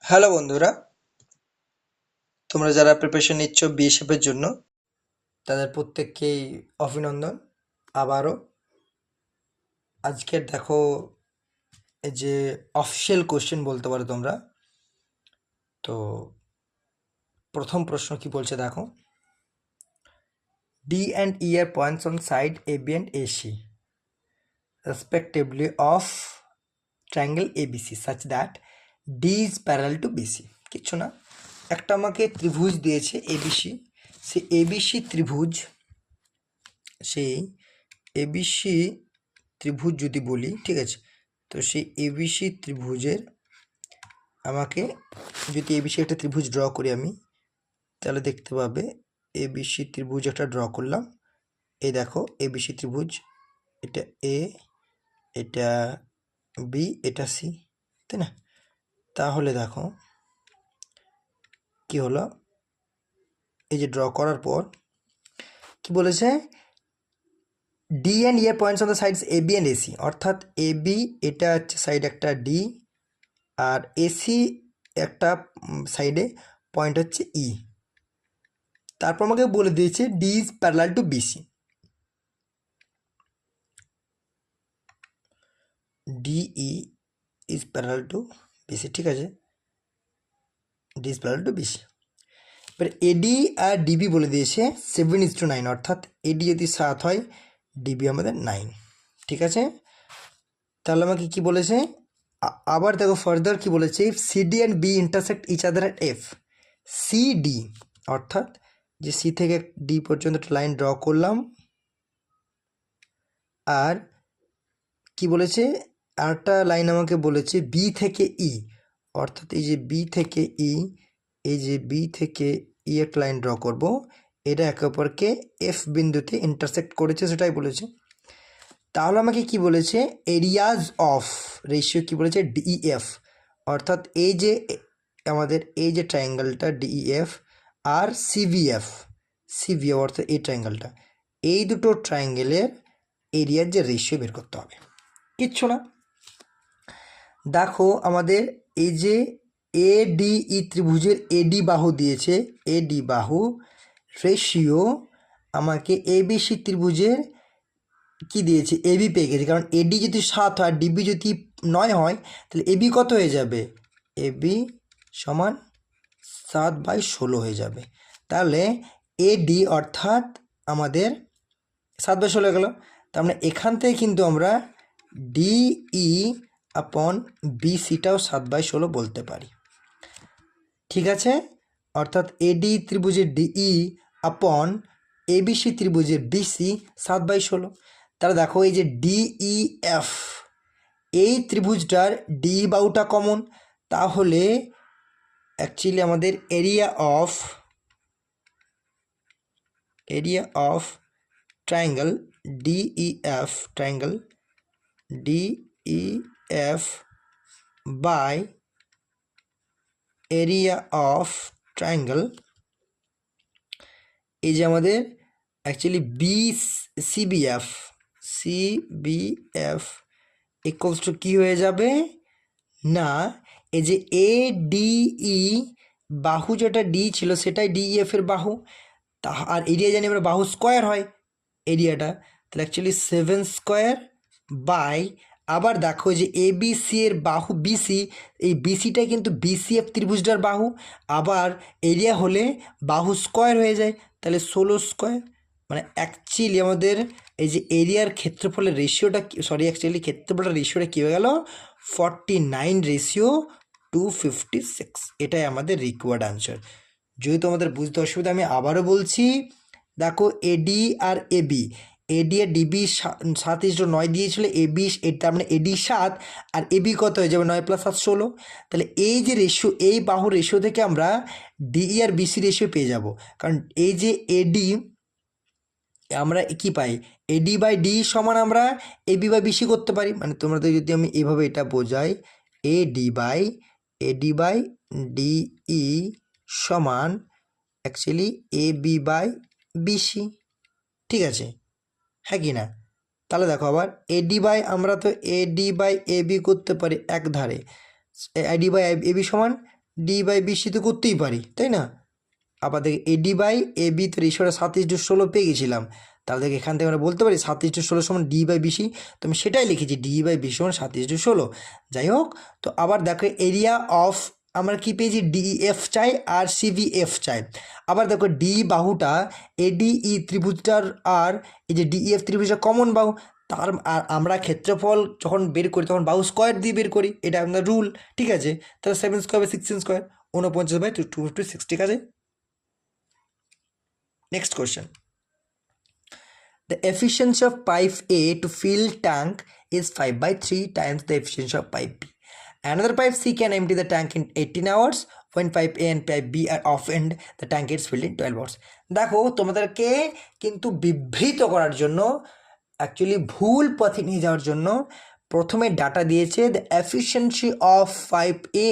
Hello বন্ধুরা, তোমরা যারা প্রিপারেশন নিচ্ছ বিএসএফের জন্য তাদের প্রত্যেককেই অভিনন্দন। আবারও আজকের দেখো এই যে অফিসিয়াল কোশ্চেন বলতে পারো তোমরা। তো প্রথম প্রশ্ন কি বলছে দেখো, ডি অ্যান্ড ই এর points on side AB and AC respectively of triangle ABC such that D is parallel to BC. কিচ্ছু না, একটা আমাকে ত্রিভুজ দিয়েছে এবিসি, সে এবিসি ত্রিভুজ, সেই এবিসি ত্রিভুজ যদি বলি, ঠিক আছে, তো সেই এবিসি ত্রিভুজের আমাকে যদি এবিসি একটা ত্রিভুজ ড্র করি আমি, তাহলে দেখতে পাবে এবিসি ত্রিভুজ একটা ড্র করলাম। এই দেখো এবিসি ত্রিভুজ, এটা এ, এটা বি, এটা সি, তাই না? তাহলে দেখো কি হলো, এই যে ড্র করার পর কি বলেছে, ডি অ্যান্ড ইয়ের points on the sides A B and AC, অর্থাৎ এ বি এটা হচ্ছে সাইড একটা ডি, আর এসি একটা সাইডে পয়েন্ট হচ্ছে ই। তারপর আমাকে বলে দিয়েছে D is parallel to BC, DE is parallel to BC, ঠিক আছে, D is parallel to BC. এবার এডি আর ডিবি বলে দিয়েছে 7:9, অর্থাৎ এডি যদি 7 হয় ডিবি আমাদের 9, ঠিক আছে। তাহলে আমাকে কি বলেছে, আবার দেখো ফার্দার কি বলেছে, if CD and B intersect each other at F, CD অর্থাৎ যে সি থেকে ডি পর্যন্ত একটা লাইন ড্র করলাম, আর কি বলেছে আরেকটা লাইন আমাকে বলেছে বি থেকে ই, অর্থাৎ এই যে বি থেকে ই, এই যে বি থেকে ই একটা লাইন ড্র করব, এটা একে অপরকে এফ বিন্দুতে ইন্টারসেক্ট করেছে, সেটাই বলেছে। তাহলে আমাকে কি বলেছে, এরিয়াজ অফ রেশিও কি বলেছে, ডিইএফ, অর্থাৎ এই যে আমাদের এই যে ট্রায়াঙ্গেলটা ডিইএফ আর সিভিএফ, সিভিএফ অর্থাৎ এই ট্রায়াঙ্গেলটা, এই দুটো ট্রায়াঙ্গেলের এরিয়ার যে রেশিও বের করতে হবে। কিচ্ছু না, দেখো আমাদের এই যে এডিই ত্রিভুজের এডি বাহু দিয়েছে, এডি বাহু রেশিও আমাকে এবিসি ত্রিভুজের কি দিয়েছে, এবি পেয়ে গেছে, কারণ এডি যদি 7 হয় ডিবি যদি 9 হয়, তাহলে এবি কত হয়ে যাবে, এবি সমান 7/16 হয়ে যাবে। তাহলে এডি অর্থাৎ আমাদের 7/16 গেল। তার মানে এখান থেকে কিন্তু আমরা ডিই আপন বিসিটাও 7/16 বলতে পারি, ঠিক আছে। অর্থাৎ এডি ত্রিভুজের ডিই আপন এবিসি ত্রিভুজের বিসি 7/16। তাহলে দেখো এই যে ডিইএফ, এই ত্রিভুজটার ডি বাহুটা কমন, তাহলে অ্যাকচুয়ালি আমাদের area of triangle DEF, triangle DEF by area of triangle, এই যে আমাদের অ্যাকচুয়ালি সিবিএফ ইকুয়ালস টু কী হয়ে যাবে না, এই যে এ ডিই বাহু যেটা ডি ছিল সেটাই ডিইএফ এর বাহু, আর এরিয়া জানি আমরা বাহু স্কোয়ার হয় এরিয়াটা, তাহলে অ্যাকচুয়ালি 7 স্কোয়ার বাই, আবার দেখো যে এবিসি এর বাহু বিসি, এই বিসিটা কিন্তু বিসিএফ ত্রিভুজটার বাহু, আবার এরিয়া হলে বাহু স্কোয়ার হয়ে যায়, তাহলে 16 স্কোয়ার, মানে অ্যাকচুয়ালি আমাদের এই যে এরিয়ার ক্ষেত্রফলের রেশিওটা, সরি অ্যাকচুয়ালি ক্ষেত্রফলের রেশিওটা কী হয়ে গেল, 49:256, এটাই আমাদের রিকোয়ার্ড আনসার। যদি তোমাদের বুঝতে অসুবিধা, আমি আবারও বলছি, দেখো এডি আর এবি, এডি আর ডিবি 7:9 দিয়েছিল, এবি তার মানে এডি 7 আর এবি কত হয়ে যাবে, 9 + 7 16। তাহলে এই যে রেশিও, এই বাহুর রেশিও থেকে আমরা ডিই আর বিসি রেশিও পেয়ে যাব, কারণ এই যে এডি আমরা কি পাই, এডি বাই ডি সমান আমরা এবি বাই বিসি করতে পারি, মানে তোমরা তো যদি আমি এইভাবে এটা বোঝাই, এডি বাই ডিই সমান অ্যাকচুয়ালি এবি বাই বিসি, ঠিক আছে, হ্যাঁ কি না? তাহলে দেখো আবার এডি বাই, আমরা তো এডি বাই এবি করতে পারি এক ধারে, এডি বাই এবি সমান ডি বাই বিসি তো করতেই পারি, তাই না? আবার দেখি এডি বাই এ বি তো রেশিওটা 7:16 পেয়ে গেছিলাম, তাহলে দেখি এখান থেকে আমরা বলতে পারি 7:16 সমান ডি বাই বিসি। তো আমি সেটাই লিখেছি, ডি বাই বিসি সমান 7:16। যাই হোক, তো আবার দেখো এরিয়া অফ আমরা কি পেয়েছি, ডিএফ চাই আর সিভিএফ চাই। আবার দেখো ডি বাহুটা এডিই ত্রিভুজটার আর এই যে ডিইএফ ত্রিভুজটা কমন বাহু, তার আর আমরা ক্ষেত্রফল যখন বের করি তখন বাহু স্কোয়ার দিয়ে বের করি, এটা আমাদের রুল। ঠিক আছে, তাহলে 7 স্কোয়ার বাই 16 স্কোয়ার 49 বাই 256। ঠিক আছে, next question. The efficiency of pipe A to fill tank is 5/3 times the efficiency of pipe B. Another pipe C can empty the tank in 18 hours. When pipe A and pipe B are off-end, the tank gets filled in 12 hours. দেখো তোমাদেরকে কিন্তু বিভ্রিত করার জন্য, actually ভুল পথে নিয়ে যাওয়ার জন্য প্রথমে ডাটা দিয়েছে the efficiency of pipe A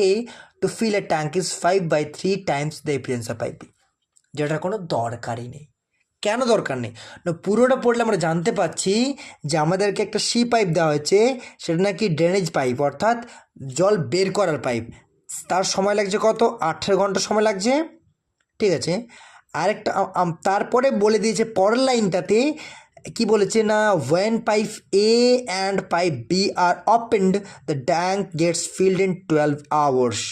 to fill a tank is 5/3 times the efficiency of pipe B. যেটার কোনো দরকারই নেই। কেন দরকার নেই না, পুরোটা পড়লে আমরা জানতে পাচ্ছি যে আমাদেরকে একটা সি পাইপ দেওয়া হয়েছে, সেটা নাকি ড্রেনেজ পাইপ, অর্থাৎ জল বের করার পাইপ। তার সময় লাগছে কত, 18 ঘন্টা সময় লাগছে। ঠিক আছে, আরেকটা তারপরে বলে দিয়েছে পরের লাইনটাতে কি বলেছে না, when pipe A and pipe B are opened the tank gets filled in 12 hours.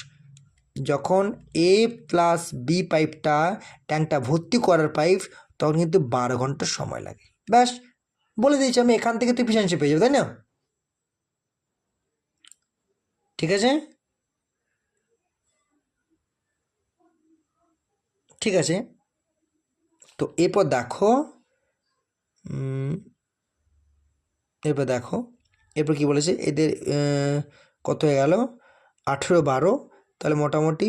যখন এ প্লাস বি পাইপটা ট্যাঙ্কটা ভর্তি করার পাইপ, তখন কিন্তু 12 ঘন্টা সময় লাগে। ব্যাস বলে দিয়েছি আমি, এখান থেকে তুই এফিসিয়েন্সি পেয়ে যাবো, তাই না? ঠিক আছে, ঠিক আছে। তো এরপর দেখো, এরপর কি বলেছে, এদের কত হয়ে গেল, 18 12, তাহলে মোটামুটি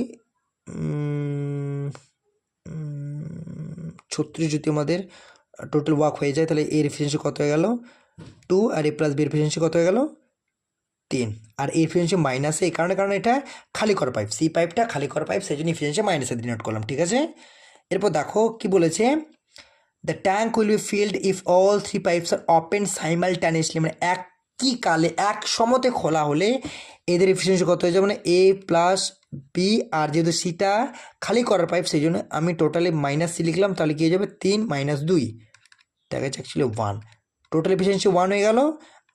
36 যদি আমাদের টোটাল ওয়ার্ক হয়ে যায়, তাহলে এর এফিসিয়েন্সি কত হয়ে গেল 2, আর এ প্লাস বি এফিসিয়েন্সি কত হয়ে গেল 3, আর এই এফিসিয়েন্সি মাইনাসে, এই কারণে এটা খালি করা পাইপ, সি পাইপটা খালি করা পাইপ, সেই জন্য এফিসিয়েন্সি মাইনাসে ডিনোট করলাম। ঠিক আছে, এরপর দেখো কি বলেছে, the tank will be filled if all 3 pipes are open simultaneously, মানে একই কালে এক সমতে খোলা হলে এদের এফিসিয়েন্সি কত হয়ে যাবে, মানে এ প্লাস বি, আর যেহেতু সিটা খালি করার পাইপ সেই জন্য আমি টোটালি মাইনাস সি লিখলাম, তাহলে কি হয়ে যাবে 3 - 2, দেখা যাচ্ছে অ্যাকচুয়ালি 1, টোটাল এফিসিয়েন্সি 1 হয়ে গেল।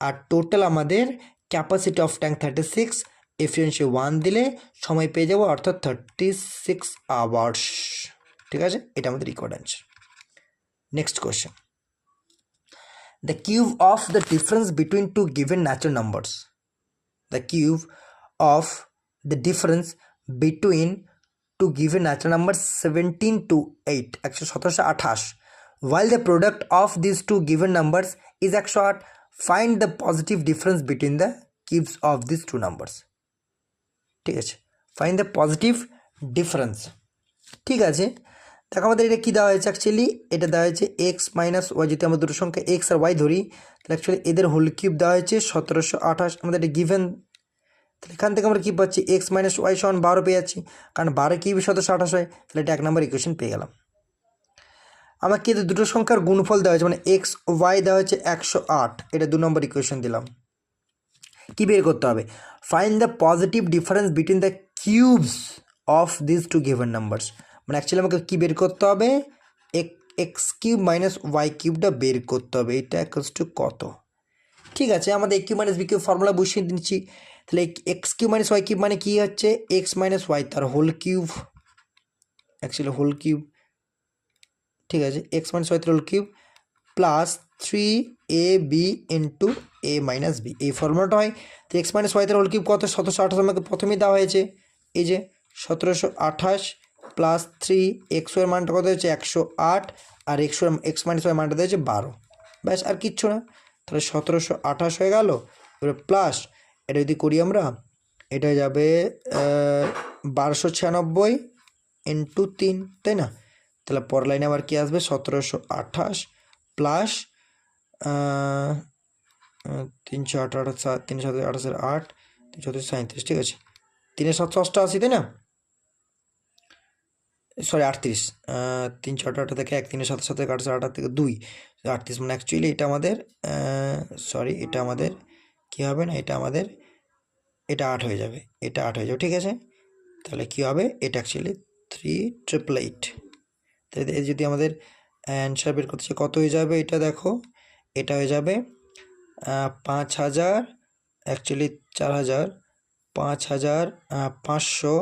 আর টোটাল আমাদের ক্যাপাসিটি অফ ট্যাঙ্ক 36, এফিসিয়েন্সি 1 দিলে সময় পেয়ে যাবো, অর্থাৎ 36 আওয়ার্স। ঠিক আছে, এটা আমাদের required answer. Next question, the cube of the difference between two given natural numbers, the cube of the difference between two given natural numbers 17 to 8, 1728, while the product of these two given numbers is 108, find the positive difference between the cubes of these two numbers. ঠিক আছে, find the positive difference। ঠিক আছে, দেখো আমাদের এটা কী দেওয়া হয়েছে, actually এটা দেওয়া হয়েছে এক্স মাইনাস ওয়াই, যদি আমরা দুটো সংখ্যা এক্স আর ওয়াই ধরি, তাহলে অ্যাকচুয়ালি এদের হোল কিউব দেওয়া হয়েছে 1728, আমাদের এটা গিভেন। তাহলে এখান থেকে আমরা কী পাচ্ছি, এক্স মাইনাস ওয়াই সমান 12 পেয়ে যাচ্ছি, কারণ 12 কিউব 1728 হয়, তাহলে এটা 1 নম্বর ইকুয়েশন পেয়ে গেলাম। আমাকে এদের দুটো সংখ্যার গুণফল দেওয়া হয়েছে, মানে এক্স ওয়াই দেওয়া হয়েছে 108, এটা 2 নম্বর ইকুয়েশন দিলাম। কী বের করতে হবে, find the positive difference between the cubes of this two given numbers, মানে অ্যাকচুয়ালি আমাকে কী বের করতে হবে, এক্স কিউব মাইনাস ওয়াই কিউবটা বের করতে হবে, এটা ইকুয়ালস টু কত। ঠিক আছে, আমাদের A cube minus B cube formula বসিয়ে দিচ্ছি, তাহলে X cube minus Y cube মানে কী হচ্ছে, এক্স মাইনাস ওয়াই তার whole cube, actually whole cube. ঠিক আছে, এক্স মাইনাস ওয়াই তার whole cube plus 3ab into A minus B, এই ফর্মুলাটা হয়। তো এক্স মাইনাস ওয়াই তার হোল কিউব কত, 1728 আমাকে প্রথমেই দেওয়া হয়েছে, এই যে 1728 প্লাস 3, এক্স ওয়াই মানটা কত হয়েছে 108, আর এক্স মাইনাস ওয়াই মানটা দিয়েছে 12, ব্যাস আর কিচ্ছু না। তাহলে 1728 হয়ে গেল, এবারে প্লাস এটা যদি করি আমরা, এটা যাবে 1296 ইন্টু 3, তাই না? তাহলে পর লাইনে আবার কি আসবে, 1728 প্লাস 328, 328 8, 337, ঠিক আছে, 3 7 তাই না, সরি 38, 3 থেকে 1, 3 7 8 থেকে 2, 38, মানে অ্যাকচুয়ালি এটা আমাদের সরি এটা আমাদের কী হবে না, এটা আমাদের এটা 8 হয়ে যাবে, এটা 8 হয়ে যাবে। ঠিক আছে, তাহলে কী হবে, এটা অ্যাকচুয়ালি 3,888। তাহলে এই যদি আমাদের অ্যান্সার বের করতে চাই কত হয়ে যাবে, এটা দেখো, এটা হয়ে যাবে 5,000, অ্যাকচুয়ালি 4,000, 5,000, 500,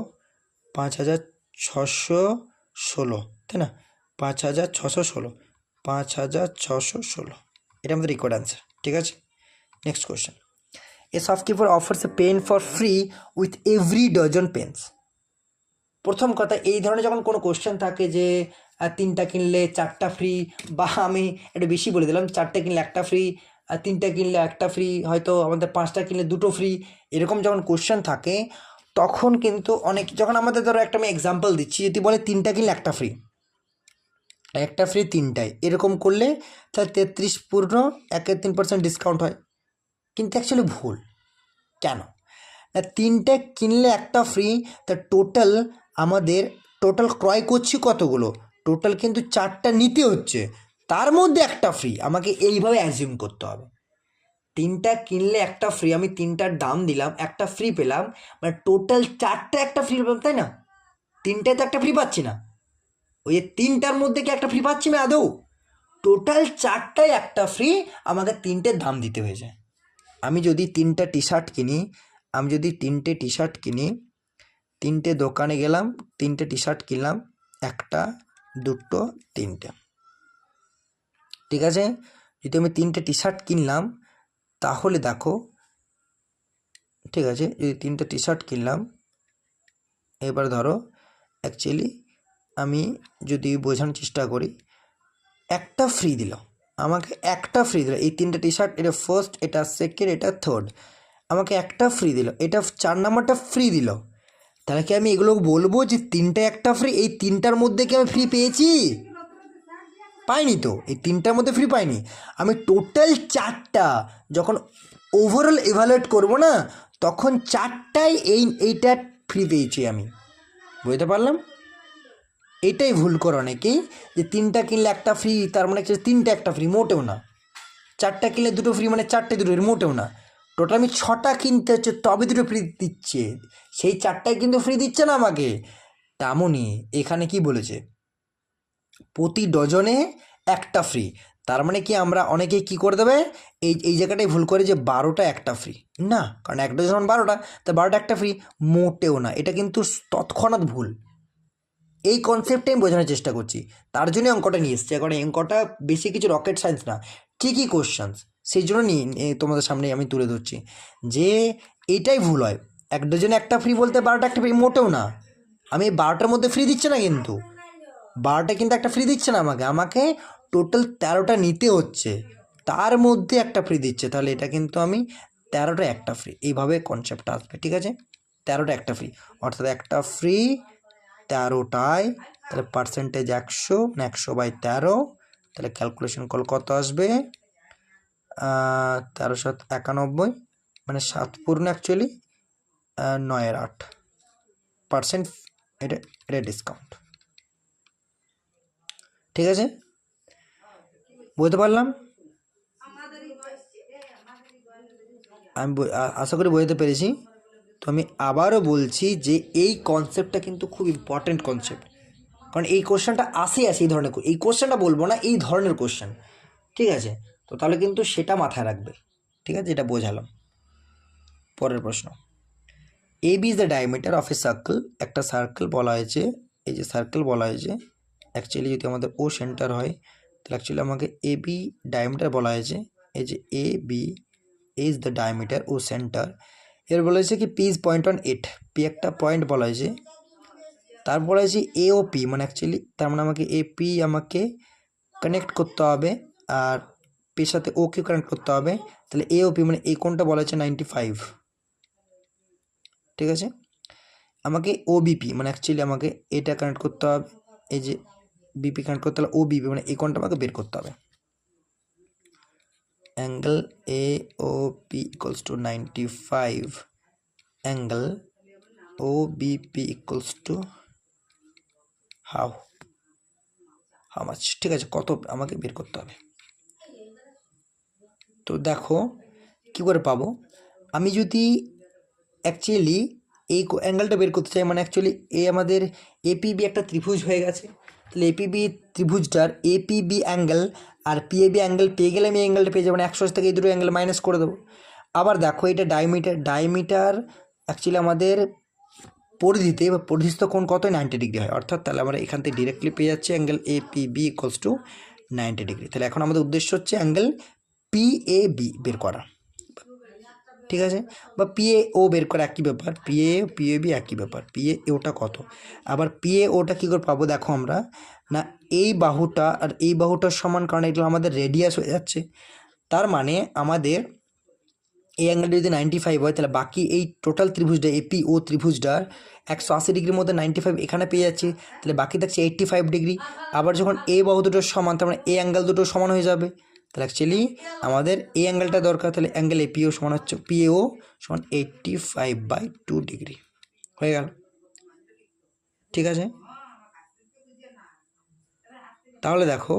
5,616, তাই না? 5,616, 5,616, এটা আমাদের রিকোয়ার্ড অ্যান্সার। ঠিক আছে, next question. A shopkeeper offers a pen for free with every dozen pens. প্রথম কথা, এই ধরনের যখন কোনো কোশ্চেন থাকে যে 3টা কিনলে 4টা ফ্রি, বা আমি একটু বেশি বলে দিলাম, 4টে কিনলে 1টা ফ্রি, আর 3টা কিনলে 1টা ফ্রি, হয়তো আমাদের 5টা কিনলে 2টো ফ্রি, এরকম যখন কোশ্চেন থাকে তখন কিন্তু অনেক, যখন আমাদের ধরো একটা আমি এক্সাম্পল দিচ্ছি, যদি বলে 3টা কিনলে 1টা ফ্রি, 1টা ফ্রি 3টায়, এরকম করলে তাহলে 33 পূর্ণ 1-3% ডিসকাউন্ট হয়, কিন্তু অ্যাকচুয়ালি ভুল। কেন না, 3টে কিনলে 1টা ফ্রি, তা টোটাল আমাদের টোটাল ক্রয় করছি কতগুলো, টোটাল কিন্তু 4টা নিতে হচ্ছে, তার মধ্যে 1টা ফ্রি, আমাকে এইভাবে অ্যাজিউম করতে হবে। 3টা কিনলে 1টা ফ্রি, আমি 3টার দাম দিলাম, 1টা ফ্রি পেলাম, মানে টোটাল 4টা 1টা ফ্রি পেলাম, তাই না? 3টায় তো 1টা ফ্রি পাচ্ছি না, ওই যে 3টার মধ্যে কি 1টা ফ্রি পাচ্ছি না আদৌ? টোটাল 4টায় 1টা ফ্রি, আমাকে 3টের দাম দিতে হয়েছে। আমি যদি 3টা টি শার্ট কিনি, আমি যদি 3টে টি শার্ট কিনি, 3টে দোকানে গেলাম, 3টে টি শার্ট কিনলাম, 1টা 2টো 3টে, ঠিক আছে? যদি আমি 3টে টি শার্ট কিনলাম, তাহলে দেখো, ঠিক আছে, যদি 3টে টি শার্ট কিনলাম, এবার ধরো অ্যাকচুয়ালি আমি যদি বোঝানোর চেষ্টা করি, 1টা ফ্রি দিল আমাকে, 1টা ফ্রি দিল, এই 3টে টি শার্ট, এটা ফার্স্ট, এটা সেকেন্ড, এটা থার্ড, আমাকে 1টা ফ্রি দিল, এটা 4 নাম্বারটা ফ্রি দিল, তাহলে কি আমি এগুলো বলবো যে 3টায় 1টা ফ্রি, এই 3টার মধ্যে কি আমি ফ্রি পেয়েছি? পাইনি তো, এই 3টার মধ্যে ফ্রি পাইনি। আমি টোটাল 4টা যখন ওভারঅল এভালুয়েট করব না, তখন 4টায় এইটা ফ্রি পেয়েছি আমি, বুঝতে পারলাম? এটাই ভুল করে অনেকেই, যে 3টা কিনলে 1টা ফ্রি, তার মানে 3টে 1টা ফ্রি, মোটেও না। 4টা কিনলে 2টো ফ্রি, মানে 4টে 2টো ফ্রি, মোটেও না। টোটাল আমি 6টা কিনতে হচ্ছে, তবে 2টো ফ্রি দিচ্ছে, সেই 4টায় কিন্তু ফ্রি দিচ্ছে না আমাকে। তেমনই এখানে কি বলেছে, প্রতি ডজনে 1টা ফ্রি, তার মানে কি আমরা অনেকেই কি করে দেবে, এই জায়গাটাই ভুল করে যে 12টা 1টা ফ্রি, না, কারণ 1 ডজন 12টা, তা 12টা 1টা ফ্রি, মোটেও না, এটা কিন্তু তৎক্ষণাৎ ভুল। এই কনসেপ্টে আমি বোঝানোর চেষ্টা করছি, তার জন্য অঙ্কটা নিয়ে এসেছি। কারণ অঙ্কটা বেশি কিছু রকেট সায়েন্স না, ঠিকই কোশ্চেন্স, সেই জন্য তোমাদের সামনে আমি তুলে ধরছি যে এইটাই ভুল হয়। 1 ডজনে 1টা ফ্রি বলতে 12টা 1টা ফ্রি, মোটেও না। আমি 12টার মধ্যে ফ্রি দিচ্ছে না, কিন্তু 12টা কিন্তু 1টা ফ্রি দিচ্ছে না আমাকে টোটাল 13টা নিতে হচ্ছে, তার মধ্যে 1টা ফ্রি দিচ্ছে, তাহলে এটা কিন্তু আমি 13টা 1টা ফ্রি, এইভাবে কনসেপ্টটা আসবে। ঠিক আছে, 13টা 1টা ফ্রি, অর্থাৎ 1টা ফ্রি 13টায়, তাহলে পার্সেন্টেজ 100, 100/13, তাহলে ক্যালকুলেশন কল কত আসবে, 1391, মানে 7 পূর্ণ অ্যাকচুয়ালি 9/8%, এটা এটা ডিসকাউন্ট। ঠিক আছে, বুঝতে পারলাম? আমি আশা করি বোঝাতে পেরেছি। তো আমি আবারও বলছি যে এই কনসেপ্টটা কিন্তু খুব ইম্পর্ট্যান্ট কনসেপ্ট, কারণ এই কোশ্চেনটা আসে এই ধরনের, এই কোশ্চেনটা বলবো না, এই ধরনের কোশ্চেন। ঠিক আছে, তো তাহলে কিন্তু সেটা মাথায় রাখবে। ঠিক আছে, এটা বোঝালাম। পরের প্রশ্ন, A B is the diameter of a circle. একটা সার্কেল বলা হয়েছে, এই যে সার্কেল বলা হয়েছে, অ্যাকচুয়ালি যদি আমাদের ও সেন্টার হয়, তাহলে অ্যাকচুয়ালি আমাকে এ বি ডায়ামিটার বলা হয়েছে, এই যে A B is the diameter O centre. এর বলা হয়েছে কি পি ইজ 0.18, পি একটা পয়েন্ট বলা হয়েছে, তার বলা হয়েছে এ ও পি, মানে অ্যাকচুয়ালি তার মানে আমাকে এ পি আমাকে কানেক্ট করতে হবে, আর পির সাথে ওকে কানেক্ট করতে হবে, তাহলে এ ও পি মানে এই কোণটা বলা হয়েছে 95। ঠিক আছে, আমাকে ও বিপি মানে অ্যাকচুয়ালি আমাকে এটা কানেক্ট করতে হবে, এই যে বিপি কানেক্ট করতে হলে ও বিপি মানে এই কোণটা আমাকে বের করতে হবে। Angle A O P equals to 95, angle O BP equals to how much. ঠিক আছে, কত আমাকে বের করতে হবে। তো দেখো কি করে পাবো, আমি যদি অ্যাকচুয়ালি এই অ্যাঙ্গেলটা বের করতে চাই, মানে অ্যাকচুয়ালি এ আমাদের এপিবি একটা ত্রিভুজ হয়ে গেছে। তাহলে এপিবি ত্রিভুজটার এপিবি অ্যাঙ্গেল আর পিএবি অ্যাঙ্গেল পেয়ে গেলে আমি অ্যাঙ্গেলটা পেয়ে যাবো, মানে 180 থেকে এই দুটো অ্যাঙ্গেল মাইনাস করে দেবো। আবার দেখো এটা ডায়মিটার অ্যাকচুয়ালি আমাদের পরিধিতে বা পরিধিস্থ কোণ কত 90 ডিগ্রি হয়, অর্থাৎ তাহলে আমরা এখান থেকে ডিরেক্টলি পেয়ে যাচ্ছি angle APB equals to 90 degree. তাহলে এখন আমাদের উদ্দেশ্য হচ্ছে অ্যাঙ্গেল পিএবি বের করা, ঠিক আছে, বা পিএও বের করা, একই ব্যাপার, পিএবি একই ব্যাপার। পিএওটা কত, আবার পিএওটা কী করে পাবো, দেখো আমরা না এই বাহুটা আর এই বাহুটার সমান, কারণ এগুলো আমাদের রেডিয়াস হয়ে যাচ্ছে। তার মানে আমাদের এই অ্যাঙ্গেলটা যদি 95 হয়, তাহলে বাকি এই টোটাল ত্রিভুজটা এপিও ত্রিভুজটার 180 ডিগ্রির মধ্যে 95 এখানে পেয়ে যাচ্ছি, তাহলে বাকি থাকছে 85 ডিগ্রি। আবার যখন এই বাহু দুটোর সমান, তার মানে এই অ্যাঙ্গেল দুটো সমান হয়ে যাবে। তাহলে অ্যাকচুয়ালি আমাদের এই অ্যাঙ্গেলটা দরকার, তাহলে অ্যাঙ্গেল এপিও সমান হচ্ছে পিএও সমান 85/2 ডিগ্রি হয়ে গেল, ঠিক আছে। তাহলে দেখো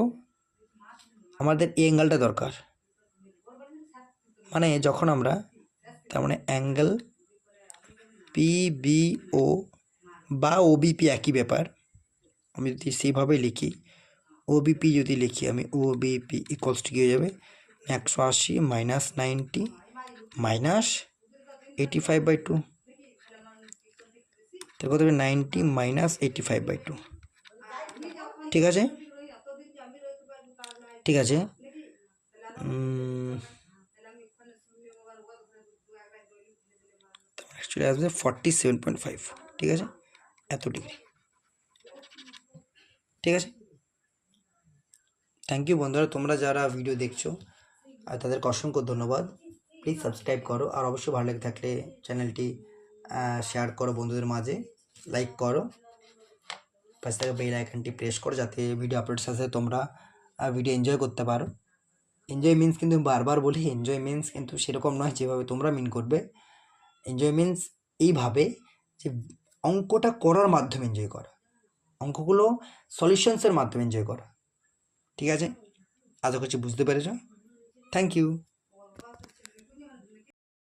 আমাদের এই অ্যাঙ্গেলটা দরকার, মানে যখন আমরা, তার মানে অ্যাঙ্গেল পিবিও বা ওবিপি একই ব্যাপার, আমি যদি সেইভাবে লিখি, ওবিপি যদি লিখি আমি, ওবিপি ইকুয়ালস টু কী হয়ে যাবে, 180 মাইনাস 90 মাইনাস 85/2, তার কত হবে 90 মাইনাস 85/2, ঠিক আছে, ঠিক আছে। অ্যাকচুয়ালি আসবে 47.5, ঠিক আছে, এত ডিগ্রি, ঠিক আছে। থ্যাংক ইউ বন্ধুরা, তোমরা যারা ভিডিও দেখছো আর তাদেরকে অসংখ্য ধন্যবাদ। প্লিজ সাবস্ক্রাইব করো, আর অবশ্যই ভালো লেগে থাকলে চ্যানেলটি শেয়ার করো বন্ধুদের মাঝে, লাইক করো, পাশে থাকা বেল আইকনটি প্রেস করো, যাতে ভিডিও আপলোডের সাথে তোমরা ভিডিও এনজয় করতে পারো। এনজয় মিন্স কিন্তু বারবার বলি, এনজয় মিন্স কিন্তু সেরকম নয় যেভাবে তোমরা মিন করবে। এনজয় মিন্স এইভাবে যে অঙ্কটা করার মাধ্যমে এনজয় করা, অঙ্কগুলো সলিউশনসের মাধ্যমে এনজয় করা, ঠিক আছে। আশা করছি বুঝতে পেরেছ। Thank you.